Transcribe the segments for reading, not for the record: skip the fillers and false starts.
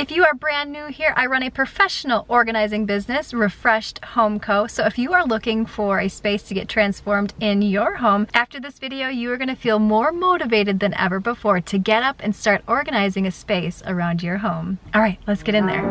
If you are brand new here, I run a professional organizing business, Refreshed Home Co. So if you are looking for a space to get transformed in your home, after this video, you are gonna feel more motivated than ever before to get up and start organizing a space around your home. All right, let's get in there.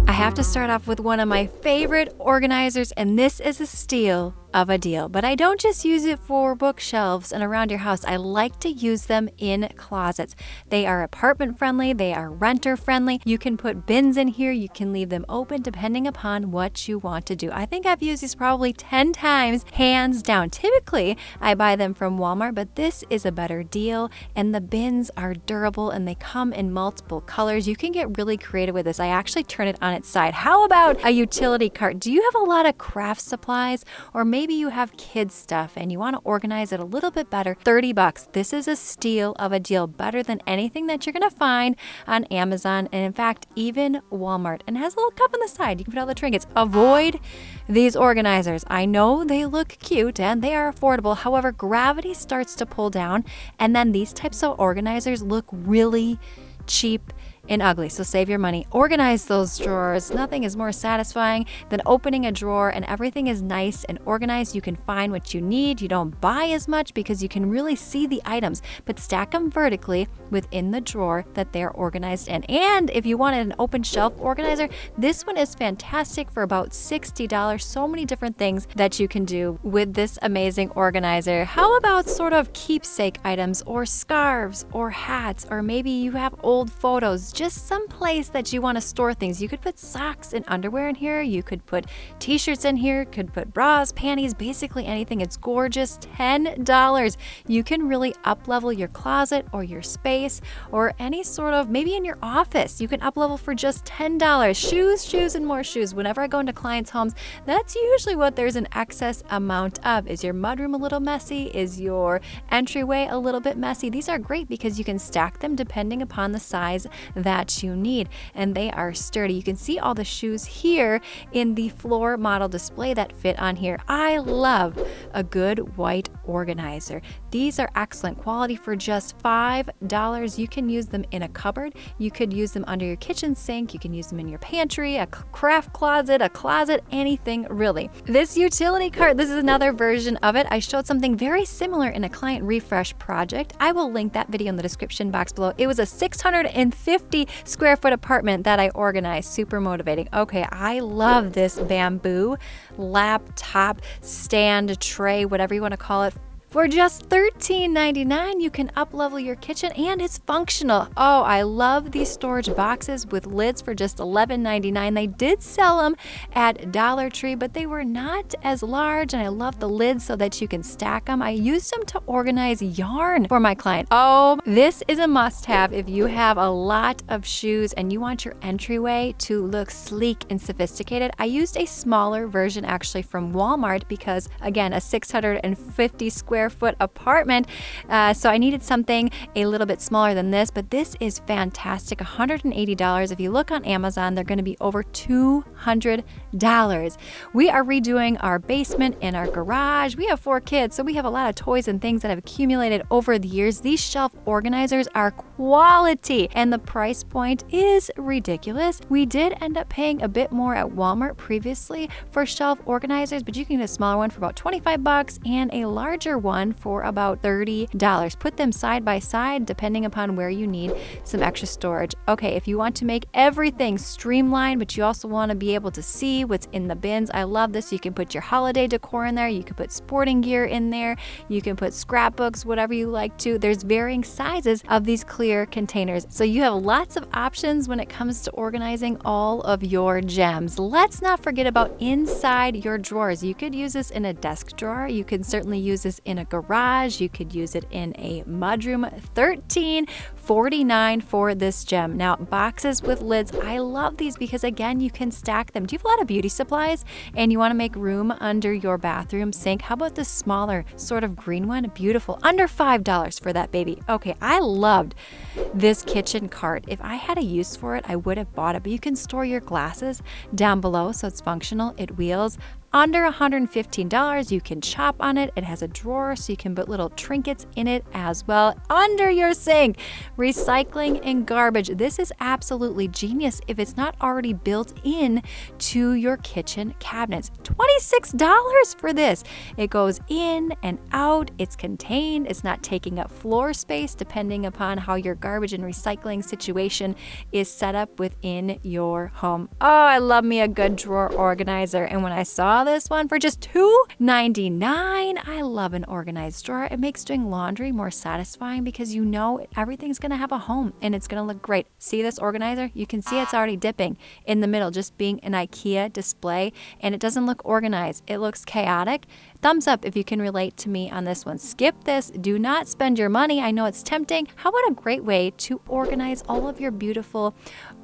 I have to start off with one of my favorite organizers, and this is a steal of a deal. But I don't just use it for bookshelves and around your house. I like to use them in closets. They are apartment friendly, they are renter friendly. You can put bins in here, you can leave them open depending upon what you want to do. I think I've used these probably 10 times, hands down. Typically, I buy them from Walmart, but this is a better deal, and the bins are durable and they come in multiple colors. You can get really creative with this. I actually turn it on its side. How about a utility cart? Do you have a lot of craft supplies, or maybe you have kids stuff and you want to organize it a little bit better? $30. This is a steal of a deal, better than anything that you're going to find on Amazon, and in fact even Walmart. And it has a little cup on the side. You can put all the trinkets. Avoid these organizers. I know they look cute and they are affordable. However, gravity starts to pull down, and then these types of organizers look really cheap and ugly. So save your money. Organize those drawers. Nothing is more satisfying than opening a drawer and everything is nice and organized. You can find what you need. You don't buy as much because you can really see the items, but stack them vertically within the drawer that they're organized in. And if you wanted an open shelf organizer, this one is fantastic for about $60. So many different things that you can do with this amazing organizer. How about sort of keepsake items or scarves or hats, or maybe you have old photos, just some place that you want to store things. You could put socks and underwear in here. You could put t-shirts in here, could put bras, panties, basically anything. It's gorgeous. $10. You can really up level your closet or your space, or any sort of, maybe in your office, you can up level for just $10. Shoes, and more shoes. Whenever I go into clients' homes, that's usually what there's an excess amount of. Is your mudroom a little messy? Is your entryway a little bit messy? These are great because you can stack them depending upon the size that you need, and they are sturdy. You can see all the shoes here in the floor model display that fit on here. I love a good white organizer. These are excellent quality for just $5. You can use them in a cupboard. You could use them under your kitchen sink. You can use them in your pantry, a craft closet, a closet, anything really. This utility cart, this is another version of it. I showed something very similar in a client refresh project. I will link that video in the description box below. It was a 650 square foot apartment that I organized. Super motivating. Okay, I love this bamboo laptop stand tray, whatever you want to call it. For just $13.99, you can up-level your kitchen, and it's functional. Oh, I love these storage boxes with lids for just $11.99. They did sell them at Dollar Tree, but they were not as large, and I love the lids so that you can stack them. I used them to organize yarn for my client. Oh, this is a must-have if you have a lot of shoes and you want your entryway to look sleek and sophisticated. I used a smaller version actually from Walmart because, again, a 650 square foot apartment, so I needed something a little bit smaller than this, but this is fantastic. $180. If you look on Amazon, they're going to be over $200. We are redoing our basement and our garage. We have 4 kids, so we have a lot of toys and things that have accumulated over the years. These shelf organizers are quality, and the price point is ridiculous. We did end up paying a bit more at Walmart previously for shelf organizers, but you can get a smaller one for about $25 and a larger one for about $30. Put them side by side depending upon where you need some extra storage. Okay, if you want to make everything streamlined, but you also want to be able to see what's in the bins, I love this. You can put your holiday decor in there. You can put sporting gear in there. You can put scrapbooks, whatever you like to. There's varying sizes of these clear containers. So you have lots of options when it comes to organizing all of your gems. Let's not forget about inside your drawers. You could use this in a desk drawer. You can certainly use this in a garage. You could use it in a mudroom. $13.49 for this gem. Now, boxes with lids, I love these because, again, you can stack them. Do you have a lot of beauty supplies and you want to make room under your bathroom sink? How about this smaller sort of green one? Beautiful. Under $5 for that baby. Okay, I loved this kitchen cart. If I had a use for it, I would have bought it, but you can store your glasses down below so it's functional. It wheels. Under $115, you can chop on it. It has a drawer so you can put little trinkets in it as well. Under your sink recycling and garbage. This is absolutely genius if it's not already built in to your kitchen cabinets. $26 for this. It goes in and out, it's contained, it's not taking up floor space depending upon how your garbage and recycling situation is set up within your home. Oh, I love me a good drawer organizer. And when I saw this one for just $2.99, I love an organized drawer. It makes doing laundry more satisfying because you know everything's gonna have a home and it's gonna look great. See this organizer? You can see it's already dipping in the middle, just being an IKEA display, and it doesn't look organized. It looks chaotic. Thumbs up if you can relate to me on this one. Skip this. Do not spend your money. I know it's tempting. How about a great way to organize all of your beautiful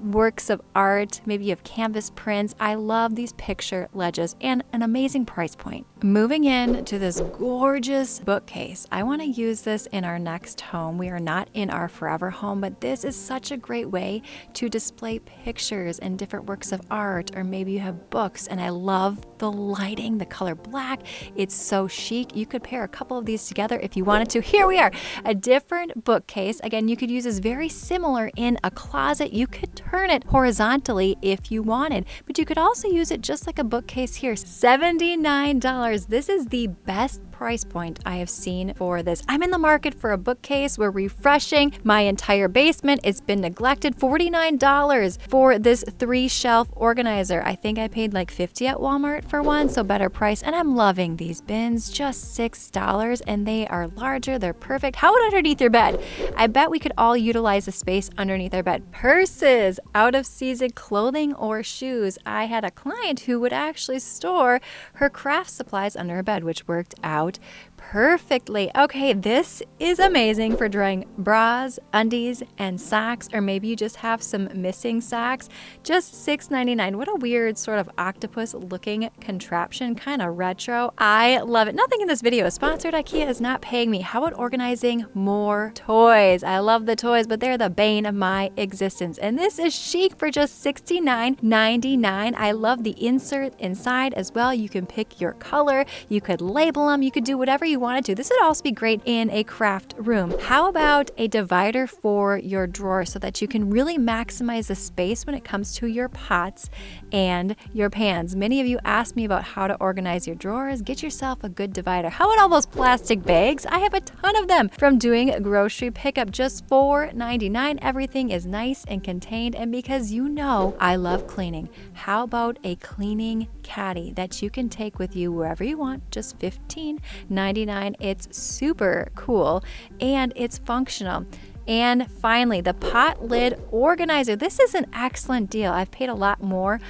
works of art? Maybe you have canvas prints. I love these picture ledges and an amazing price point. Moving in to this gorgeous bookcase. I want to use this in our next home. We are not in our forever home, but this is such a great way to display pictures and different works of art, or maybe you have books, and I love the lighting, the color black. It's so chic. You could pair a couple of these together if you wanted to. Here we are, a different bookcase. Again, you could use this very similar in a closet. You could turn it horizontally if you wanted, but you could also use it just like a bookcase here. $79. This is the best price point I have seen for this. I'm in the market for a bookcase. We're refreshing my entire basement. It's been neglected. $49 for this 3-shelf organizer. I think I paid like $50 at Walmart for one, so better price. And I'm loving these bins, just $6, and they are larger. They're perfect. How about underneath your bed? I bet we could all utilize the space underneath our bed. Purses, out of season clothing or shoes. I had a client who would actually store her craft supplies under her bed, which worked out perfectly. Okay, this is amazing for drying bras, undies, and socks, or maybe you just have some missing socks. Just $6.99. What a weird sort of octopus looking contraption, kind of retro. I love it. Nothing in this video is sponsored. IKEA is not paying me. How about organizing more toys? I love the toys, but they're the bane of my existence. And this is chic for just $69.99. I love the insert inside as well. You can pick your color, you could label them, you could do whatever you wanted to. This would also be great in a craft room. How about a divider for your drawer so that you can really maximize the space when it comes to your pots and your pans? Many of you asked me about how to organize your drawers. Get yourself a good divider. How about all those plastic bags? I have a ton of them from doing grocery pickup. Just $4.99. Everything is nice and contained, and because you know I love cleaning, how about a cleaning caddy that you can take with you wherever you want? Just $15.99. It's super cool and it's functional. And finally, the pot lid organizer. This is an excellent deal. I've paid a lot more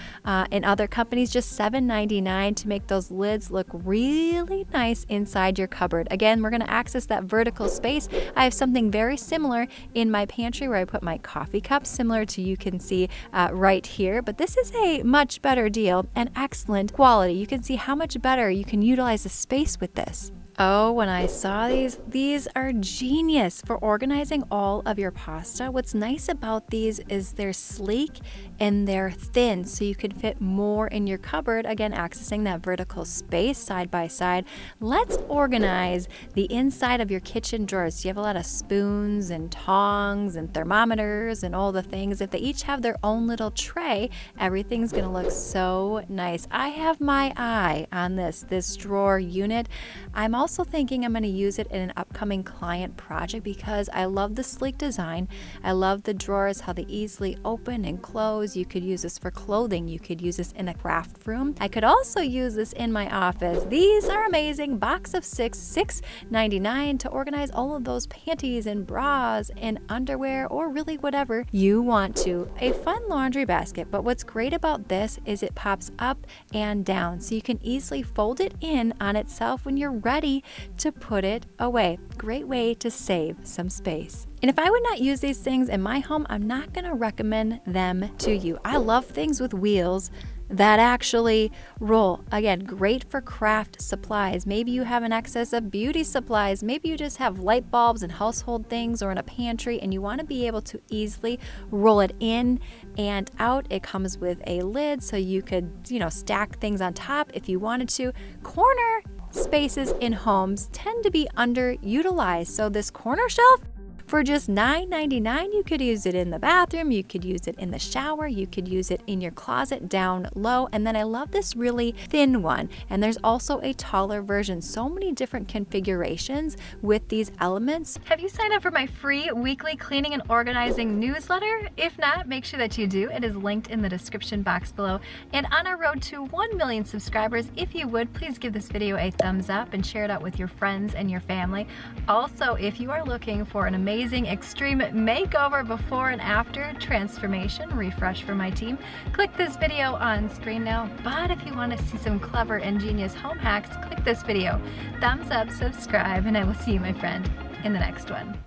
in other companies, just $7.99 to make those lids look really nice inside your cupboard. Again, we're going to access that vertical space. I have something very similar in my pantry where I put my coffee cups, similar to you can see right here. But this is a much better deal and excellent quality. You can see how much better you can utilize the space with this. Oh, when I saw these are genius for organizing all of your pasta. What's nice about these is they're sleek and they're thin, so you can fit more in your cupboard. Again, accessing that vertical space side by side. Let's organize the inside of your kitchen drawers. You have a lot of spoons and tongs and thermometers and all the things. If they each have their own little tray, everything's gonna look so nice. I have my eye on this drawer unit. I'm also thinking I'm going to use it in an upcoming client project because I love the sleek design. I love the drawers, how they easily open and close. You could use this for clothing. You could use this in a craft room. I could also use this in my office. These are amazing. Box of six, $6.99 to organize all of those panties and bras and underwear, or really whatever you want to. A fun laundry basket, but what's great about this is it pops up and down, so you can easily fold it in on itself when you're ready to put it away. Great way to save some space. And if I would not use these things in my home, I'm not going to recommend them to you. I love things with wheels that actually roll. Again, great for craft supplies. Maybe you have an excess of beauty supplies. Maybe you just have light bulbs and household things or in a pantry and you want to be able to easily roll it in and out. It comes with a lid so you could, stack things on top if you wanted to. Corner spaces in homes tend to be underutilized. So this corner shelf, For just $9.99, you could use it in the bathroom, you could use it in the shower, you could use it in your closet down low. And then I love this really thin one. And there's also a taller version. So many different configurations with these elements. Have you signed up for my free weekly cleaning and organizing newsletter? If not, make sure that you do. It is linked in the description box below. And on our road to 1 million subscribers, if you would, please give this video a thumbs up and share it out with your friends and your family. Also, if you are looking for an amazing extreme makeover before and after transformation refresh for my team, click this video on screen now. But if you want to see some clever ingenious home hacks, click this video. Thumbs up, subscribe, and I will see you, my friend, in the next one.